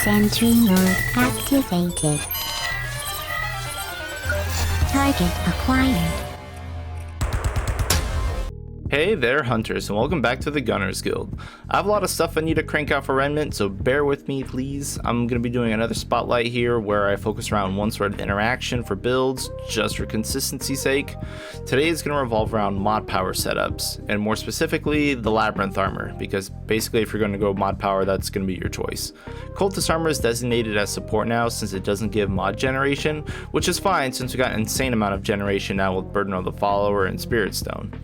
Sentry mode activated. Target acquired. Hey there hunters, and welcome back to the Gunners Guild. I have a lot of stuff I need to crank out for Remnant, so bear with me please. I'm going to be doing another spotlight here where I focus around one sort of interaction for builds, just for consistency's sake. Today is going to revolve around mod power setups, and more specifically the Labyrinth armor, because basically if you're going to go mod power, that's going to be your choice. Cultist armor is designated as support now since it doesn't give mod generation, which is fine since we got an insane amount of generation now with Burden of the Follower and Spirit Stone.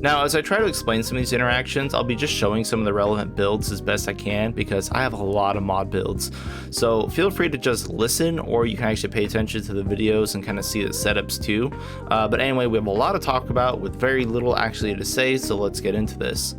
Now, as I try to explain some of these interactions, I'll be just showing some of the relevant builds as best I can because I have a lot of mod builds. So feel free to just listen, or you can actually pay attention to the videos and kind of see the setups too. But anyway, we have a lot to talk about with very little actually to say, so let's get into this.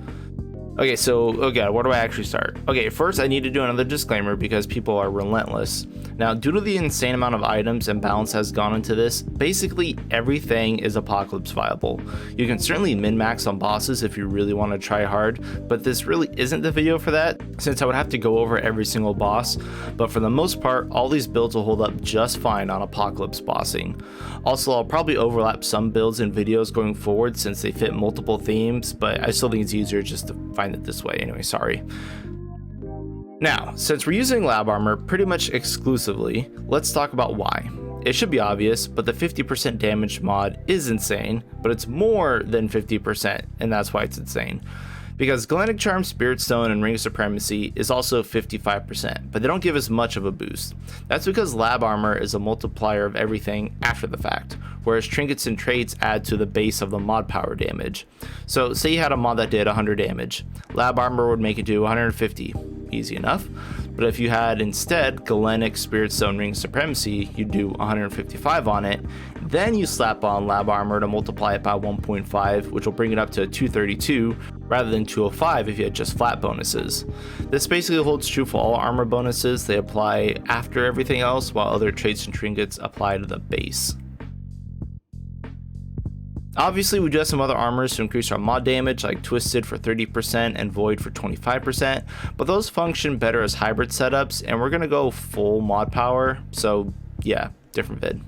Okay, so where do I actually start? Okay, first I need to do another disclaimer because people are relentless. Now, due to the insane amount of items and balance has gone into this, basically everything is apocalypse viable. You can certainly min-max on bosses if you really want to try hard, but this really isn't the video for that since I would have to go over every single boss, but for the most part, all these builds will hold up just fine on apocalypse bossing. Also, I'll probably overlap some builds in videos going forward since they fit multiple themes, but I still think it's easier just to find it this way anyway, sorry. Now, since we're using lab armor pretty much exclusively, let's talk about why. It should be obvious, but the 50% damage mod is insane, but it's more than 50%, and that's why it's insane. Because Galactic Charm, Spirit Stone, and Ring of Supremacy is also 55%, but they don't give as much of a boost. That's because Lab Armor is a multiplier of everything after the fact, whereas Trinkets and Traits add to the base of the mod power damage. So say you had a mod that did 100 damage, Lab Armor would make it do 150, easy enough. But if you had instead Galactic, Spirit Stone, Ring of Supremacy, you'd do 155 on it, then you slap on Lab Armor to multiply it by 1.5, which will bring it up to 232, rather than 205 if you had just flat bonuses. This basically holds true for all armor bonuses. They apply after everything else, while other traits and trinkets apply to the base. Obviously, we do have some other armors to increase our mod damage, like Twisted for 30% and Void for 25%, but those function better as hybrid setups, and we're going to go full mod power, so yeah, different vid.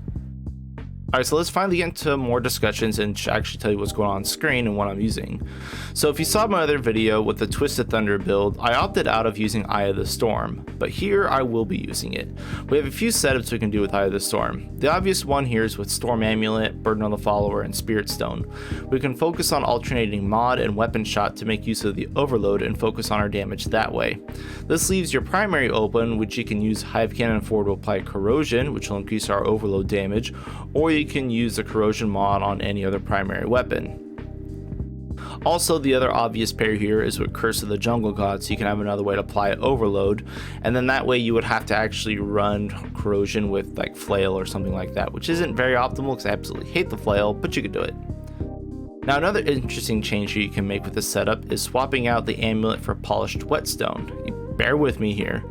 Alright, so let's finally get into more discussions and actually tell you what's going on screen and what I'm using. So if you saw my other video with the Twisted Thunder build, I opted out of using Eye of the Storm, but here I will be using it. We have a few setups we can do with Eye of the Storm. The obvious one here is with Storm Amulet, Burden of the Follower, and Spirit Stone. We can focus on alternating mod and weapon shot to make use of the overload and focus on our damage that way. This leaves your primary open, which you can use Hive Cannon for to apply corrosion, which will increase our overload damage, or you can use the corrosion mod on any other primary weapon. Also, the other obvious pair here is with Curse of the Jungle God, so you can have another way to apply overload, and then that way you would have to actually run corrosion with like flail or something like that, which isn't very optimal because I absolutely hate the flail, but you could do it. Now, another interesting change you can make with this setup is swapping out the amulet for polished whetstone. Bear with me here.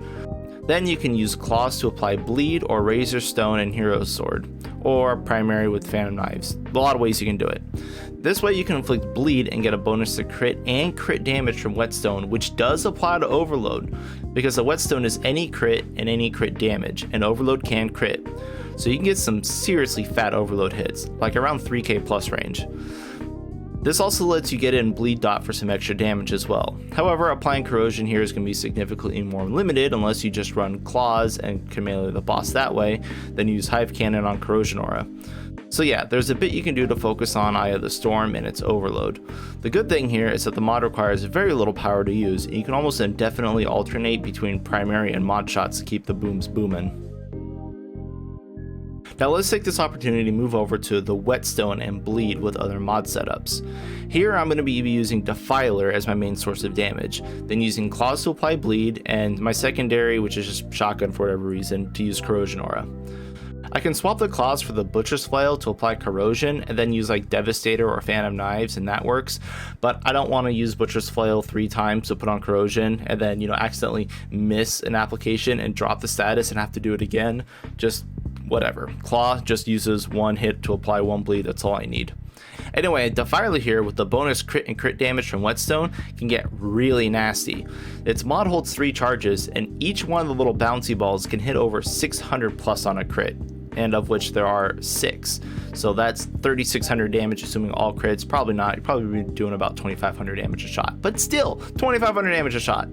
Then you can use claws to apply bleed or razor stone and hero's sword, or primary with phantom knives. A lot of ways you can do it. This way you can inflict bleed and get a bonus to crit and crit damage from whetstone, which does apply to overload, because the whetstone is any crit and any crit damage, and overload can crit. So you can get some seriously fat overload hits, like around 3k plus range. This also lets you get in bleed dot for some extra damage as well. However, applying corrosion here is going to be significantly more limited unless you just run claws and can melee the boss that way, then use Hive Cannon on corrosion aura. So yeah, there's a bit you can do to focus on Eye of the Storm and its overload. The good thing here is that the mod requires very little power to use, and you can almost indefinitely alternate between primary and mod shots to keep the booms booming. Now let's take this opportunity to move over to the whetstone and bleed with other mod setups. Here I'm going to be using Defiler as my main source of damage, then using claws to apply bleed, and my secondary, which is just shotgun for whatever reason, to use corrosion aura. I can swap the claws for the butcher's flail to apply corrosion and then use like Devastator or Phantom Knives, and that works, but I don't want to use butcher's flail 3 times to put on corrosion and then accidentally miss an application and drop the status and have to do it again. Just whatever. Claw just uses 1 hit to apply 1 bleed, that's all I need. Anyway, the Firely here with the bonus crit and crit damage from Whetstone can get really nasty. Its mod holds 3 charges, and each one of the little bouncy balls can hit over 600 plus on a crit, and of which there are 6. So that's 3,600 damage, assuming all crits. Probably not. You're probably be doing about 2,500 damage a shot, but still 2,500 damage a shot.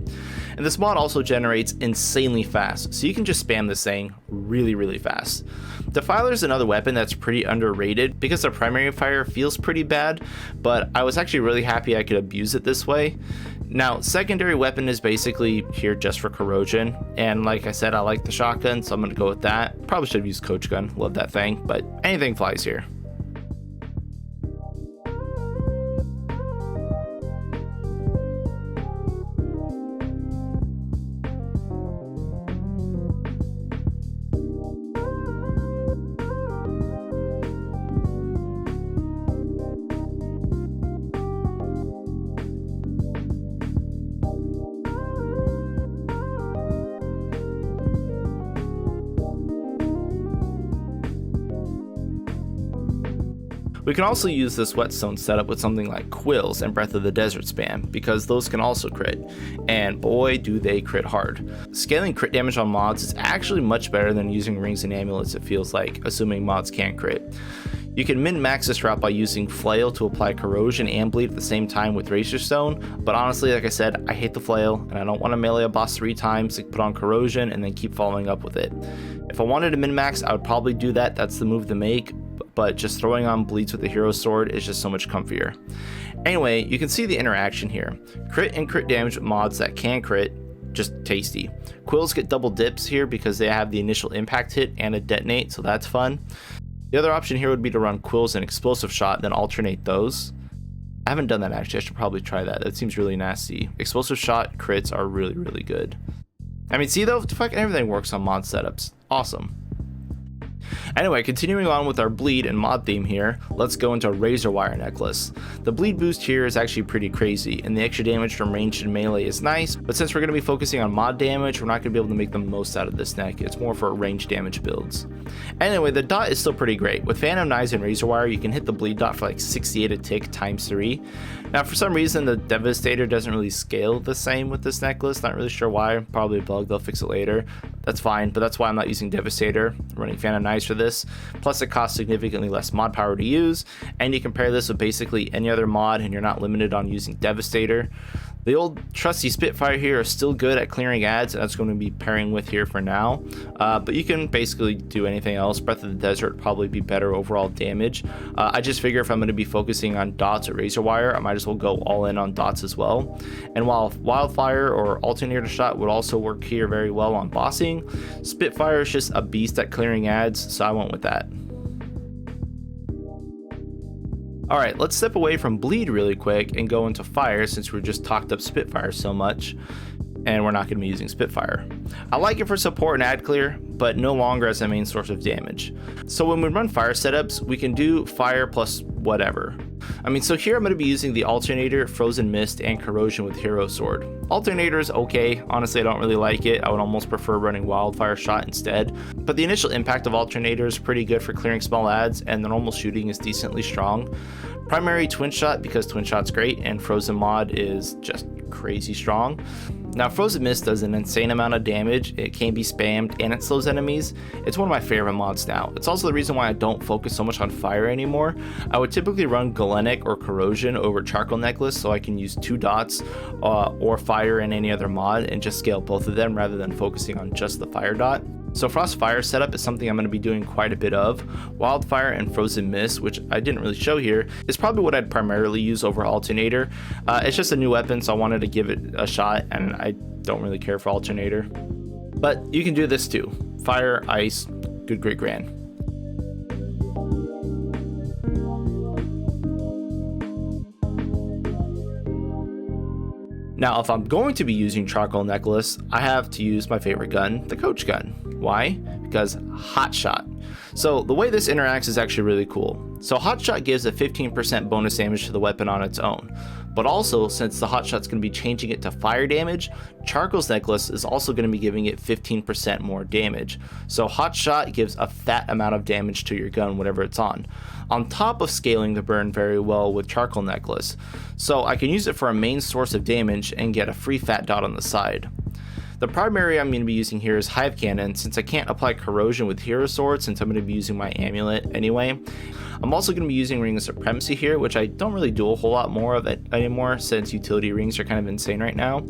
And this mod also generates insanely fast, so you can just spam this thing really fast. Defiler is another weapon that's pretty underrated because the primary fire feels pretty bad, but I was actually really happy I could abuse it this way. Now, secondary weapon is basically here just for corrosion, and like I said, I like the shotgun, so I'm gonna go with that. Probably should have used coach gun, love that thing, but anything flies here. We can also use this Whetstone setup with something like Quills and Breath of the Desert spam, because those can also crit, and boy do they crit hard. Scaling crit damage on mods is actually much better than using rings and amulets, it feels like, assuming mods can't crit. You can min-max this route by using Flail to apply corrosion and bleed at the same time with Razor Stone, but honestly, like I said, I hate the Flail, and I don't want to melee a boss 3 times to put on corrosion and then keep following up with it. If I wanted to min-max, I would probably do that, that's the move to make, but just throwing on bleeds with the hero sword is just so much comfier. Anyway, you can see the interaction here. Crit and crit damage with mods that can crit, just tasty. Quills get double dips here because they have the initial impact hit and a detonate, so that's fun. The other option here would be to run Quills and Explosive Shot, then alternate those. I haven't done that actually, I should probably try that. That seems really nasty. Explosive Shot crits are really good. I mean, see though, fucking everything works on mod setups. Awesome. Anyway, continuing on with our bleed and mod theme here, let's go into Razor Wire Necklace. The bleed boost here is actually pretty crazy, and the extra damage from ranged and melee is nice, but since we're going to be focusing on mod damage, we're not going to be able to make the most out of this neck. It's more for range damage builds. Anyway, the dot is still pretty great. With Phantom Knives and Razor Wire, you can hit the bleed dot for like 68 a tick times 3. Now, for some reason, the Devastator doesn't really scale the same with this necklace. Not really sure why. Probably a bug. They'll fix it later. That's fine, but that's why I'm not using Devastator. I'm running Phantom Knives for this. Plus, it costs significantly less mod power to use, and you can pair this with basically any other mod, and you're not limited on using Devastator. The old trusty Spitfire here is still good at clearing ads, and that's going to be pairing with here for now. But you can basically do anything else. Breath of the Desert would probably be better overall damage. I just figure if I'm going to be focusing on dots or Razor Wire, I might as well go all in on dots as well. And while Wildfire or Alternator Shot would also work here very well on bossing, Spitfire is just a beast at clearing ads, so I went with that. Alright, let's step away from bleed really quick and go into fire since we just talked up Spitfire so much, and we're not going to be using Spitfire. I like it for support and ad clear, but no longer as a main source of damage. So when we run fire setups, we can do fire plus whatever. I mean, so here I'm going to be using the Alternator, Frozen Mist, and Corrosion with Hero Sword. Alternator is okay, honestly I don't really like it. I would almost prefer running Wildfire Shot instead, but the initial impact of Alternator is pretty good for clearing small ads, and the normal shooting is decently strong. Primary Twin Shot because Twin Shot's great, and Frozen Mod is just crazy strong. Now, Frozen Mist does an insane amount of damage, it can be spammed, and it slows enemies. It's one of my favorite mods now. It's also the reason why I don't focus so much on fire anymore. I would typically run Galenic or Corrosion over Charcoal Necklace so I can use 2 dots or fire in any other mod and just scale both of them rather than focusing on just the fire dot. So Frost Fire setup is something I'm going to be doing quite a bit of. Wildfire and Frozen Mist, which I didn't really show here, is probably what I'd primarily use over Alternator. It's just a new weapon, so I wanted to give it a shot, and I don't really care for Alternator. But you can do this too. Fire, Ice, good, great, grand. Now, if I'm going to be using Charcoal Necklace, I have to use my favorite gun, the Coach Gun. Why? Because Hot Shot. So the way this interacts is actually really cool. So Hot Shot gives a 15% bonus damage to the weapon on its own, But also, since the hotshot's going to be changing it to fire damage, Charcoal's necklace is also going to be giving it 15% more damage. So hotshot gives a fat amount of damage to your gun whenever it's on top of scaling the burn very well with Charcoal necklace. So I can use it for a main source of damage and get a free fat dot on the side. The primary I'm going to be using here is Hive Cannon, since I can't apply corrosion with Hero Sword since I'm going to be using my amulet anyway. I'm also going to be using Ring of Supremacy here, which I don't really do a whole lot more of it anymore since utility rings are kind of insane right now.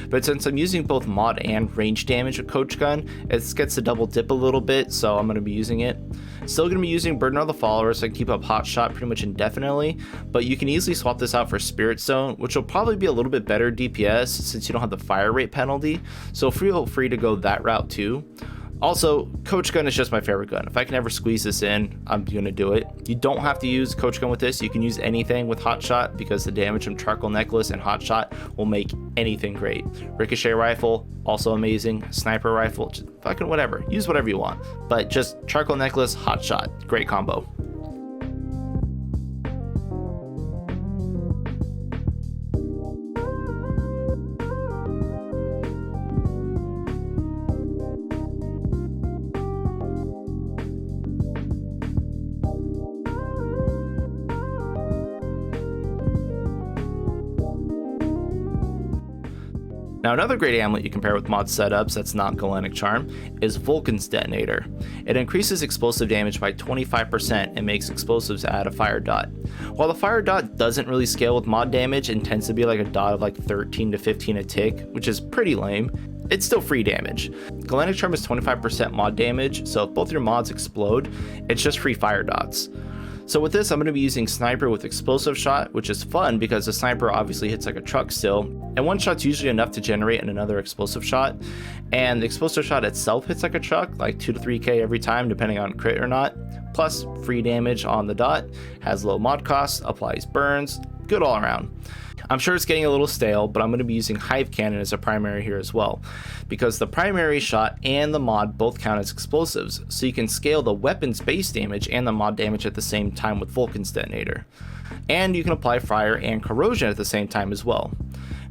But since I'm using both mod and range damage with Coach Gun, it gets to double dip a little bit, so I'm going to be using it. Still going to be using Burden of the Follower so I can keep up Hot Shot pretty much indefinitely, but you can easily swap this out for Spirit Stone, which will probably be a little bit better DPS since you don't have the fire rate penalty, so feel free to go that route too. Also, Coach Gun is just my favorite gun. If I can ever squeeze this in, I'm gonna do it. You don't have to use Coach Gun with this. You can use anything with Hot Shot because the damage from Charcoal Necklace and Hot Shot will make anything great. Ricochet Rifle, also amazing. Sniper Rifle, just fucking whatever. Use whatever you want. But just Charcoal Necklace, Hot Shot, great combo. Now another great amulet you can pair with mod setups that's not Galenic Charm is Vulcan's Detonator. It increases explosive damage by 25% and makes explosives add a fire dot. While the fire dot doesn't really scale with mod damage and tends to be like a dot of like 13 to 15 a tick, which is pretty lame, it's still free damage. Galenic Charm is 25% mod damage, so if both your mods explode, it's just free fire dots. So with this, I'm going to be using Sniper with Explosive Shot, which is fun because the Sniper obviously hits like a truck still, and one shot's usually enough to generate another Explosive Shot, and the Explosive Shot itself hits like a truck, like 2 to 3k every time depending on crit or not, plus free damage on the dot, has low mod cost, applies burns, good all around. I'm sure it's getting a little stale, but I'm going to be using Hive Cannon as a primary here as well, because the primary shot and the mod both count as explosives, so you can scale the weapon's base damage and the mod damage at the same time with Vulcan's Detonator. And you can apply fire and corrosion at the same time as well.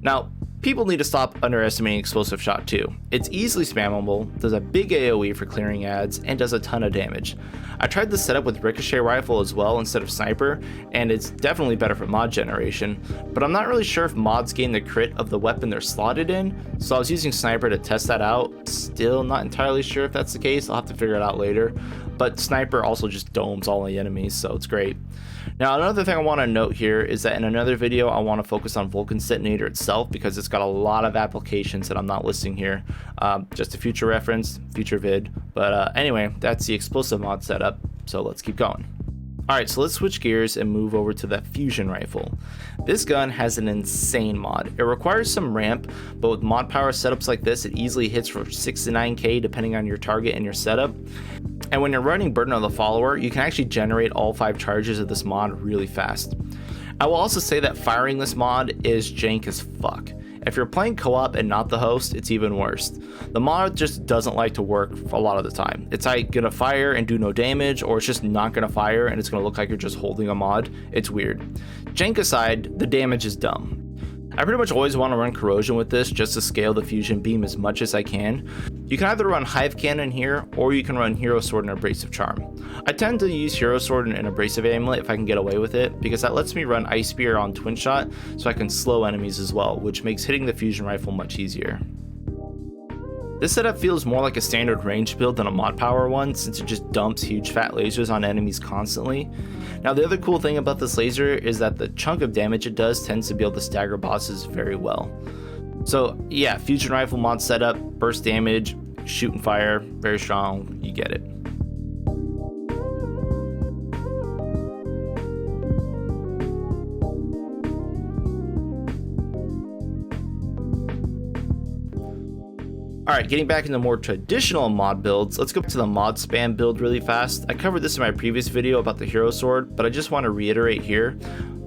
Now, people need to stop underestimating Explosive Shot too. It's easily spammable, does a big AoE for clearing ads, and does a ton of damage. I tried this setup with Ricochet Rifle as well instead of Sniper, and it's definitely better for mod generation, but I'm not really sure if mods gain the crit of the weapon they're slotted in, so I was using Sniper to test that out. Still not entirely sure if that's the case, I'll have to figure it out later, but Sniper also just domes all the enemies, so it's great. Now another thing I want to note here is that in another video I want to focus on Vulcan's Detonator itself because it's got a lot of applications that I'm not listing here. Just a future reference, future vid. But anyway, that's the explosive mod setup, so let's keep going. Alright, so let's switch gears and move over to the fusion rifle. This gun has an insane mod. It requires some ramp, but with mod power setups like this, it easily hits for 6 to 9k depending on your target and your setup. And when you're running Burden of the Follower, you can actually generate all 5 charges of this mod really fast. I will also say that firing this mod is jank as fuck. If you're playing co-op and not the host, it's even worse. The mod just doesn't like to work a lot of the time. It's like gonna fire and do no damage, or it's just not gonna fire and it's gonna look like you're just holding a mod. It's weird. Jank aside, the damage is dumb. I pretty much always want to run corrosion with this just to scale the fusion beam as much as I can. You can either run Hive Cannon here, or you can run Hero Sword and Abrasive Charm. I tend to use Hero Sword and Abrasive Amulet if I can get away with it, because that lets me run Ice Spear on Twin Shot so I can slow enemies as well, which makes hitting the fusion rifle much easier. This setup feels more like a standard range build than a mod power one, since it just dumps huge fat lasers on enemies constantly. Now the other cool thing about this laser is that the chunk of damage it does tends to be able to stagger bosses very well. So yeah, fusion rifle mod setup, burst damage, shoot and fire, very strong, you get it. Alright, getting back into more traditional mod builds, let's go to the mod spam build really fast. I covered this in my previous video about the Hero Sword, but I just want to reiterate here.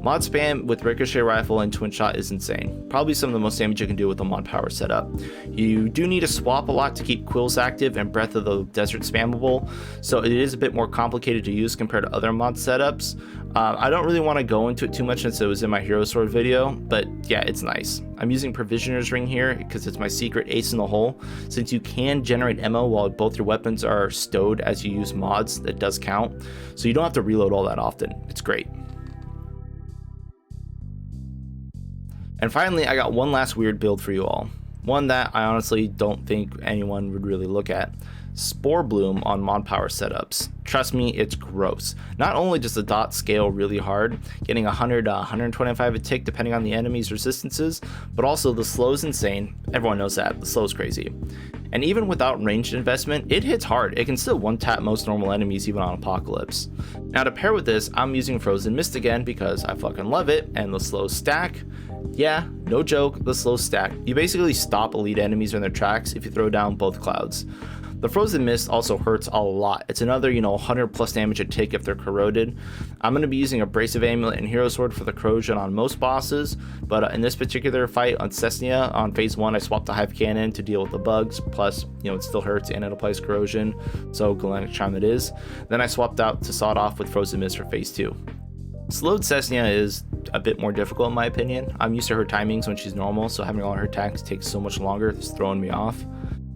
Mod spam with ricochet rifle and twin shot is insane. Probably some of the most damage you can do with a mod power setup. You do need to swap a lot to keep quills active and breath of the desert spammable, so it is a bit more complicated to use compared to other mod setups. I don't really want to go into it too much since it was in my hero sword video, but yeah, it's nice. I'm using Provisioner's Ring here because it's my secret ace in the hole. Since you can generate ammo while both your weapons are stowed as you use mods, that does count, so you don't have to reload all that often. It's great. And finally, I got one last weird build for you all. One that I honestly don't think anyone would really look at. Spore Bloom on mod power setups. Trust me, it's gross. Not only does the dot scale really hard, getting 100 to 125 a tick depending on the enemy's resistances, but also the slow is insane. Everyone knows that, the slow is crazy. And even without ranged investment, it hits hard. It can still one-tap most normal enemies even on Apocalypse. Now to pair with this, I'm using Frozen Mist again because I fucking love it, and the slow stack. Yeah, no joke, the slow stack. You basically stop elite enemies in their tracks if you throw down both clouds. The Frozen Mist also hurts a lot. It's another, 100 plus damage a tick if they're corroded. I'm going to be using Abrasive Amulet and Hero Sword for the corrosion on most bosses, but in this particular fight on Cessnia on phase 1, I swapped the Hive Cannon to deal with the bugs, plus, it still hurts and it applies corrosion, so Galactic Charm it is. Then I swapped out to Sawed Off with Frozen Mist for phase 2. Slowed Cessnia is a bit more difficult in my opinion. I'm used to her timings when she's normal, so having all her attacks takes so much longer, it's throwing me off.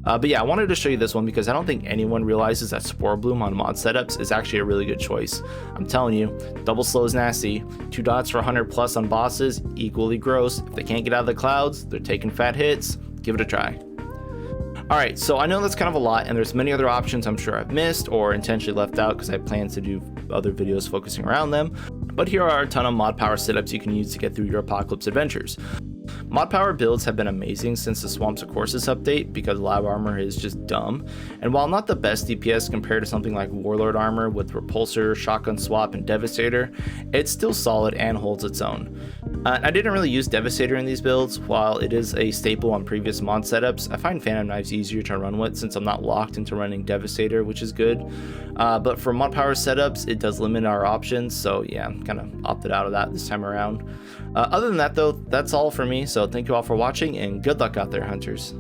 But yeah, I wanted to show you this one because I don't think anyone realizes that Spore Bloom on mod setups is actually a really good choice. I'm telling you, double slow is nasty. 2 dots for 100 plus on bosses, equally gross. If they can't get out of the clouds, they're taking fat hits. Give it a try. Alright, so I know that's kind of a lot, and there's many other options I'm sure I've missed or intentionally left out because I plan to do other videos focusing around them. But here are a ton of mod power setups you can use to get through your Apocalypse adventures. Mod power builds have been amazing since the Swamps of Courses update because lab armor is just dumb, and while not the best DPS compared to something like Warlord armor with Repulsor, Shotgun Swap, and Devastator, it's still solid and holds its own. I didn't really use Devastator in these builds. While it is a staple on previous mod setups, I find Phantom Knives easier to run with since I'm not locked into running Devastator, which is good. But for mod power setups, it does limit our options, so yeah, I'm kind of opted out of that this time around. Other than that though, that's all for me, so thank you all for watching and good luck out there, hunters.